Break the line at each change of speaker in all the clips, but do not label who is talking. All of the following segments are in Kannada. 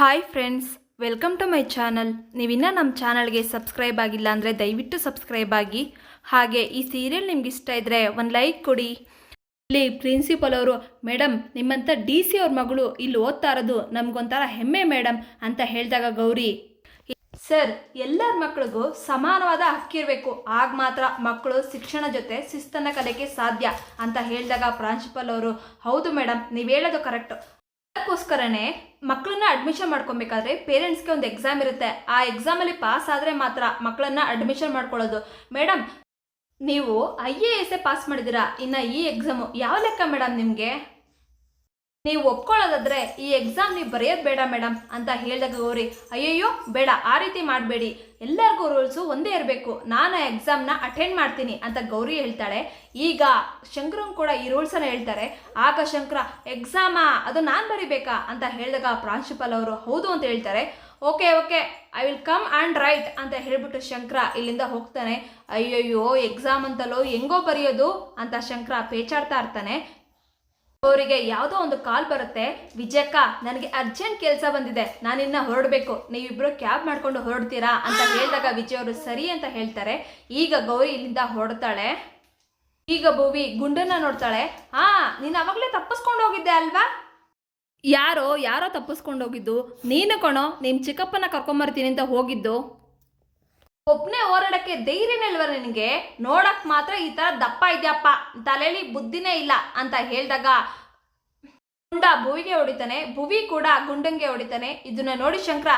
Hi friends, welcome to my channel. ನೀವಿನ್ನೂ ನಮ್ಮ ಚಾನಲ್ಗೆ ಸಬ್ಸ್ಕ್ರೈಬ್ ಆಗಿಲ್ಲ ಅಂದರೆ ದಯವಿಟ್ಟು ಸಬ್ಸ್ಕ್ರೈಬ್ ಆಗಿ. ಹಾಗೆ ಈ ಸೀರಿಯಲ್ ನಿಮ್ಗೆ ಇಷ್ಟ ಇದ್ದರೆ ಒಂದು ಲೈಕ್ ಕೊಡಿ. ಇಲ್ಲಿ ಪ್ರಿನ್ಸಿಪಲ್ ಅವರು, ಮೇಡಮ್ ನಿಮ್ಮಂಥ DC ಅವ್ರ ಮಗಳು ಇಲ್ಲಿ ಓದ್ತಾ ಇರೋದು ನಮಗೊಂಥರ ಹೆಮ್ಮೆ ಮೇಡಮ್ ಅಂತ ಹೇಳಿದಾಗ ಗೌರಿ, ಸರ್ ಎಲ್ಲರ ಮಕ್ಕಳಿಗೂ ಸಮಾನವಾದ ಹಕ್ಕಿರಬೇಕು, ಆಗ ಮಾತ್ರ ಮಕ್ಕಳು ಶಿಕ್ಷಣ ಜೊತೆ ಶಿಸ್ತನ್ನು ಕಲಿಯೋಕ್ಕೆ ಸಾಧ್ಯ ಅಂತ ಹೇಳಿದಾಗ ಪ್ರಾಂಶುಪಾಲ್ ಅವರು, ಹೌದು ಮೇಡಮ್ ನೀವು ಹೇಳೋದು ಕರೆಕ್ಟು. ಅದಕ್ಕೋಸ್ಕರನೇ ಮಕ್ಕಳನ್ನ ಅಡ್ಮಿಷನ್ ಮಾಡ್ಕೊಬೇಕಾದ್ರೆ ಪೇರೆಂಟ್ಸ್ಗೆ ಒಂದು ಎಕ್ಸಾಮ್ ಇರುತ್ತೆ. ಆ ಎಕ್ಸಾಮಲ್ಲಿ ಪಾಸ್ ಆದರೆ ಮಾತ್ರ ಮಕ್ಕಳನ್ನ ಅಡ್ಮಿಷನ್ ಮಾಡ್ಕೊಳ್ಳೋದು. ಮೇಡಮ್ ನೀವು IAS ಪಾಸ್ ಮಾಡಿದ್ದೀರಾ, ಇನ್ನು ಈ ಎಕ್ಸಾಮು ಯಾವ ಲೆಕ್ಕ ಮೇಡಮ್ ನಿಮಗೆ? ನೀವು ಒಪ್ಕೊಳ್ಳೋದಾದ್ರೆ ಈ ಎಕ್ಸಾಮ್ ನೀವು ಬರೆಯೋದು ಬೇಡ ಮೇಡಮ್ ಅಂತ ಹೇಳಿದಾಗ ಗೌರಿ, ಅಯ್ಯಯ್ಯೋ ಬೇಡ, ಆ ರೀತಿ ಮಾಡಬೇಡಿ, ಎಲ್ಲರಿಗೂ ರೂಲ್ಸು ಒಂದೇ ಇರಬೇಕು, ನಾನು ಆ ಎಕ್ಸಾಮ್ನ ಅಟೆಂಡ್ ಮಾಡ್ತೀನಿ ಅಂತ ಗೌರಿ ಹೇಳ್ತಾಳೆ. ಈಗ ಶಂಕರನ್ ಕೂಡ ಈ ರೂಲ್ಸನ್ನು ಹೇಳ್ತಾರೆ. ಆಗ ಶಂಕರ, ಎಕ್ಸಾಮಾ ಅದು ನಾನು ಬರಿಬೇಕಾ ಅಂತ ಹೇಳಿದಾಗ ಪ್ರಾಂಶುಪಾಲ್ ಅವರು ಹೌದು ಅಂತ ಹೇಳ್ತಾರೆ. Okay I will come and right ಅಂತ ಹೇಳಿಬಿಟ್ಟು ಶಂಕರ ಇಲ್ಲಿಂದ ಹೋಗ್ತಾನೆ. ಅಯ್ಯಯ್ಯೋ ಎಕ್ಸಾಮ್ ಅಂತಲೋ ಹೆಂಗೋ ಬರೆಯೋದು ಅಂತ ಶಂಕರ ಪೇಚಾಡ್ತಾ ಇರ್ತಾನೆ. ಅವರಿಗೆ ಯಾವುದೋ ಒಂದು ಕಾಲ್ ಬರುತ್ತೆ, ವಿಜಯಕ್ಕ ನನಗೆ ಅರ್ಜೆಂಟ್ ಕೆಲಸ ಬಂದಿದೆ, ನಾನಿನ್ನ ಹೊರಡಬೇಕು, ನೀವಿಬ್ರು ಕ್ಯಾಬ್ ಮಾಡ್ಕೊಂಡು ಹೊರಡ್ತೀರಾ ಅಂತ ಹೇಳಿದಾಗ ವಿಜಯ್ ಅವರು ಸರಿ ಅಂತ ಹೇಳ್ತಾರೆ. ಈಗ ಗೌರಿ ಇಲ್ಲಿಂದ ಹೊರಡ್ತಾಳೆ. ಈಗ ಭುವಿ ಗುಂಡನ್ನ ನೋಡ್ತಾಳೆ. ನೀನು ಅವಾಗಲೇ ತಪ್ಪಿಸ್ಕೊಂಡು ಹೋಗಿದ್ದೆ ಅಲ್ವಾ? ಯಾರೋ ತಪ್ಪಿಸ್ಕೊಂಡು ಹೋಗಿದ್ದು ನೀನು ಕಣೋ, ನಿಮ್ಮ ಚಿಕ್ಕಪ್ಪನ ಕರ್ಕೊಂಬರ್ತೀನಿ ಅಂತ ಹೋಗಿದ್ದು. ಒಬ್ಬನೇ ಹೋರಾಡಕ್ಕೆ ಧೈರ್ಯನೇ ಇಲ್ವ ನಿನಗೆ? ನೋಡಕ್ ಮಾತ್ರ ಈ ಥರ ದಪ್ಪ ಇದೆಯಪ್ಪ, ತಲೆಯಲ್ಲಿ ಬುದ್ಧಿನೇ ಇಲ್ಲ ಅಂತ ಹೇಳಿದಾಗ ಗುಂಡ ಭುವಿಗೆ ಹೊಡಿತಾನೆ. ಭುವಿ ಕೂಡ ಗುಂಡಂಗೆ ಹೊಡಿತಾನೆ. ಇದನ್ನ ನೋಡಿ ಶಂಕರ,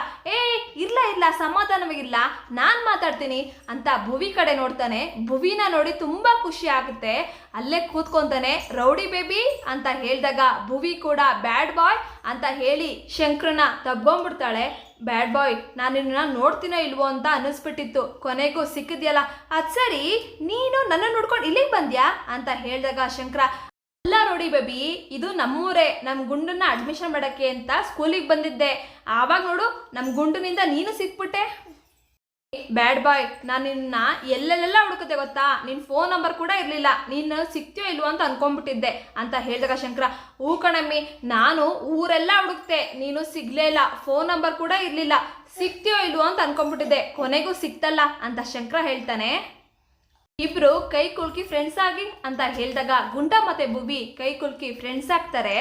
ಇಲ್ಲ ಸಮಾಧಾನವಾಗಿಲ್ಲ, ನಾನು ಮಾತಾಡ್ತೀನಿ ಅಂತ ಭುವಿ ಕಡೆ ನೋಡ್ತಾನೆ. ಭುವಿನ ನೋಡಿ ತುಂಬ ಖುಷಿ ಆಗುತ್ತೆ. ಅಲ್ಲೇ ಕೂತ್ಕೊಂತಾನೆ. ರೌಡಿ ಬೇಬಿ ಅಂತ ಹೇಳಿದಾಗ ಭುವಿ ಕೂಡ ಬ್ಯಾಡ್ ಬಾಯ್ ಅಂತ ಹೇಳಿ ಶಂಕರನ ತಬ್ಕೊಂಡ್ಬಿಡ್ತಾಳೆ. ಬ್ಯಾಡ್ ಬಾಯ್, ನಾನು ನಿನ್ನ ನೋಡ್ತೀನೋ ಇಲ್ವೋ ಅಂತ ಅನ್ನಿಸ್ಬಿಟ್ಟಿತ್ತು, ಕೊನೆಗೂ ಸಿಕ್ಕಿದ್ಯಲ್ಲ, ಅದು ಸರಿ, ನೀನು ನನ್ನ ನೋಡ್ಕೊಂಡು ಇಲ್ಲಿಗೆ ಬಂದ್ಯಾ ಅಂತ ಹೇಳಿದಾಗ ಶಂಕರ, ಅಲ್ಲ ರೋಡಿ ಬೇಬಿ, ಇದು ನಮ್ಮೂರೇ, ನಮ್ಮ ಗುಂಡನ್ನ ಅಡ್ಮಿಷನ್ ಮಾಡೋಕ್ಕೆ ಅಂತ ಸ್ಕೂಲಿಗೆ ಬಂದಿದ್ದೆ, ಆವಾಗ ನೋಡು ನಮ್ಮ ಗುಂಡಿನಿಂದ ನೀನು ಸಿಕ್ಬಿಟ್ಟೆ. ಬ್ಯಾಡ್ ಬಾಯ್, ನಾನು ನಿನ್ನ ಎಲ್ಲೆಲ್ಲ ಹುಡುಕುತ್ತೆ ಗೊತ್ತಾ, ನಿನ್ನ ಫೋನ್ ನಂಬರ್ ಕೂಡ ಇರಲಿಲ್ಲ, ನೀನು ಸಿಗ್ತೀಯೋ ಇಲ್ವೋ ಅಂತ ಅನ್ಕೊಂಡ್ಬಿಟ್ಟಿದ್ದೆ ಅಂತ ಹೇಳಿದಾಗ ಶಂಕರ, ಹೂ ಕಣಮ್ಮಿ, ನಾನು ಊರೆಲ್ಲ ಹುಡುಕ್ತೆ, ನೀನು ಸಿಗ್ಲೇ ಇಲ್ಲ, ಫೋನ್ ನಂಬರ್ ಕೂಡ ಇರಲಿಲ್ಲ, ಸಿಗ್ತೀಯೋ ಇಲ್ವೋ ಅಂತ ಅನ್ಕೊಂಡ್ಬಿಟ್ಟಿದ್ದೆ, ಕೊನೆಗೂ ಸಿಕ್ತಲ್ಲ ಅಂತ ಶಂಕರ ಹೇಳ್ತಾನೆ. ಇಬ್ರು ಕೈ ಕುಲ್ಕಿ ಫ್ರೆಂಡ್ಸ್ ಆಗಿ ಅಂತ ಹೇಳಿದಾಗ ಗುಂಡ ಮತ್ತೆ ಭುವಿ ಕೈ ಕುಲ್ಕಿ ಫ್ರೆಂಡ್ಸ್ ಆಗ್ತಾರೆ.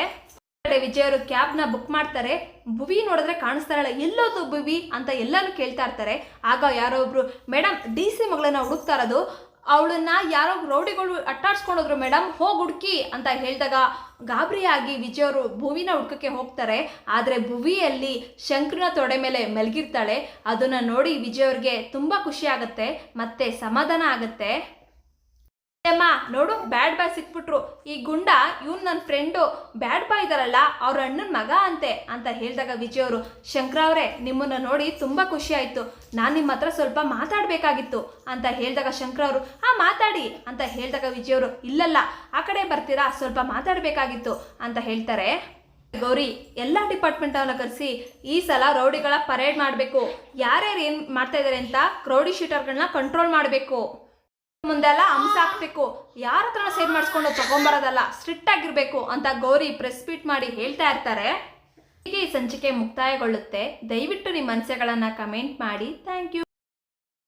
ವಿಜಯ್ ಅವರು ಕ್ಯಾಬ್ನ ಬುಕ್ ಮಾಡ್ತಾರೆ. ಭುವಿ ನೋಡಿದ್ರೆ ಕಾಣಿಸ್ತಾರಲ್ಲ, ಎಲ್ಲೋದು ಭುವಿ ಅಂತ ಎಲ್ಲಾನು ಕೇಳ್ತಾ ಇರ್ತಾರೆ. ಆಗ ಯಾರೋ ಒಬ್ರು, ಮೇಡಮ್ DC ಮಗಳನ್ನ ಹುಡುಕ್ತಾ ಇರೋದು, ಅವಳನ್ನ ಯಾರೋ ರೌಡಿಗಳು ಅಟ್ಟಾಡ್ಸ್ಕೊಂಡೋದ್ರು ಮೇಡಮ್, ಹೋಗಿ ಹುಡುಕಿ ಅಂತ ಹೇಳಿದಾಗ ಗಾಬರಿಯಾಗಿ ವಿಜಯ್ ಅವರು ಭುವಿನ ಹುಡ್ಕಕ್ಕೆ ಹೋಗ್ತಾರೆ. ಆದರೆ ಭುವಿಯಲ್ಲಿ ಶಂಕರನ ತೊಡೆ ಮೇಲೆ ಮಲಗಿರ್ತಾಳೆ. ಅದನ್ನು ನೋಡಿ ವಿಜಯ್ ಅವ್ರಿಗೆ ತುಂಬ ಖುಷಿ ಆಗುತ್ತೆ, ಮತ್ತೆ ಸಮಾಧಾನ ಆಗುತ್ತೆ. ಅಮ್ಮ ನೋಡು, ಬ್ಯಾಡ್ ಬಾಯ್ ಸಿಕ್ಬಿಟ್ರು, ಈ ಗುಂಡ ಇವನು ನನ್ನ ಫ್ರೆಂಡು ಬ್ಯಾಡ್ ಬಾಯ್ ಇದಾರಲ್ಲ, ಅವ್ರ ಅಣ್ಣನ ಮಗ ಅಂತೆ ಅಂತ ಹೇಳಿದಾಗ ವಿಜಯ್ ಅವರು, ಶಂಕರ ಅವರೇ ನಿಮ್ಮನ್ನು ನೋಡಿ ತುಂಬ ಖುಷಿ ಆಯಿತು, ನಾನು ನಿಮ್ಮ ಹತ್ರ ಸ್ವಲ್ಪ ಮಾತಾಡಬೇಕಾಗಿತ್ತು ಅಂತ ಹೇಳಿದಾಗ ಶಂಕರ ಅವರು, ಮಾತಾಡಿ ಅಂತ ಹೇಳಿದಾಗ ವಿಜಯ್ ಅವರು, ಇಲ್ಲಲ್ಲ ಆ ಕಡೆ ಬರ್ತೀರಾ, ಸ್ವಲ್ಪ ಮಾತಾಡಬೇಕಾಗಿತ್ತು ಅಂತ ಹೇಳ್ತಾರೆ. ಗೌರಿ ಎಲ್ಲ ಡಿಪಾರ್ಟ್ಮೆಂಟನ್ನು ಕರೆಸಿ ಈ ಸಲ ರೌಡಿಗಳ ಪರೇಡ್ ಮಾಡಬೇಕು, ಯಾರ್ಯಾರು ಏನು ಮಾಡ್ತಾ ಇದ್ದಾರೆ ಅಂತ ರೌಡಿ ಶೀಟರ್ಗಳನ್ನ ಕಂಟ್ರೋಲ್ ಮಾಡಬೇಕು, ಮುಂದೆಲ್ಲ ಅಂಶ ಹಾಕ್ಬೇಕು, ಯಾರ ಹತ್ರ ಸೈನ್ ಮಾಡಿಸ್ಕೊಂಡು ತಗೊಂಬರೋದಲ್ಲ, ಸ್ಟ್ರಿಕ್ಟ್ ಆಗಿರಬೇಕು ಅಂತ ಗೌರಿ ಪ್ರೆಸ್ ಮೀಟ್ ಮಾಡಿ ಹೇಳ್ತಾ ಇರ್ತಾರೆ. ಹೀಗೆ ಈ ಸಂಚಿಕೆ ಮುಕ್ತಾಯಗೊಳ್ಳುತ್ತೆ. ದಯವಿಟ್ಟು ನಿಮ್ಮ ಅನಿಸಿಕೆಗಳನ್ನು ಕಮೆಂಟ್ ಮಾಡಿ. Thank you.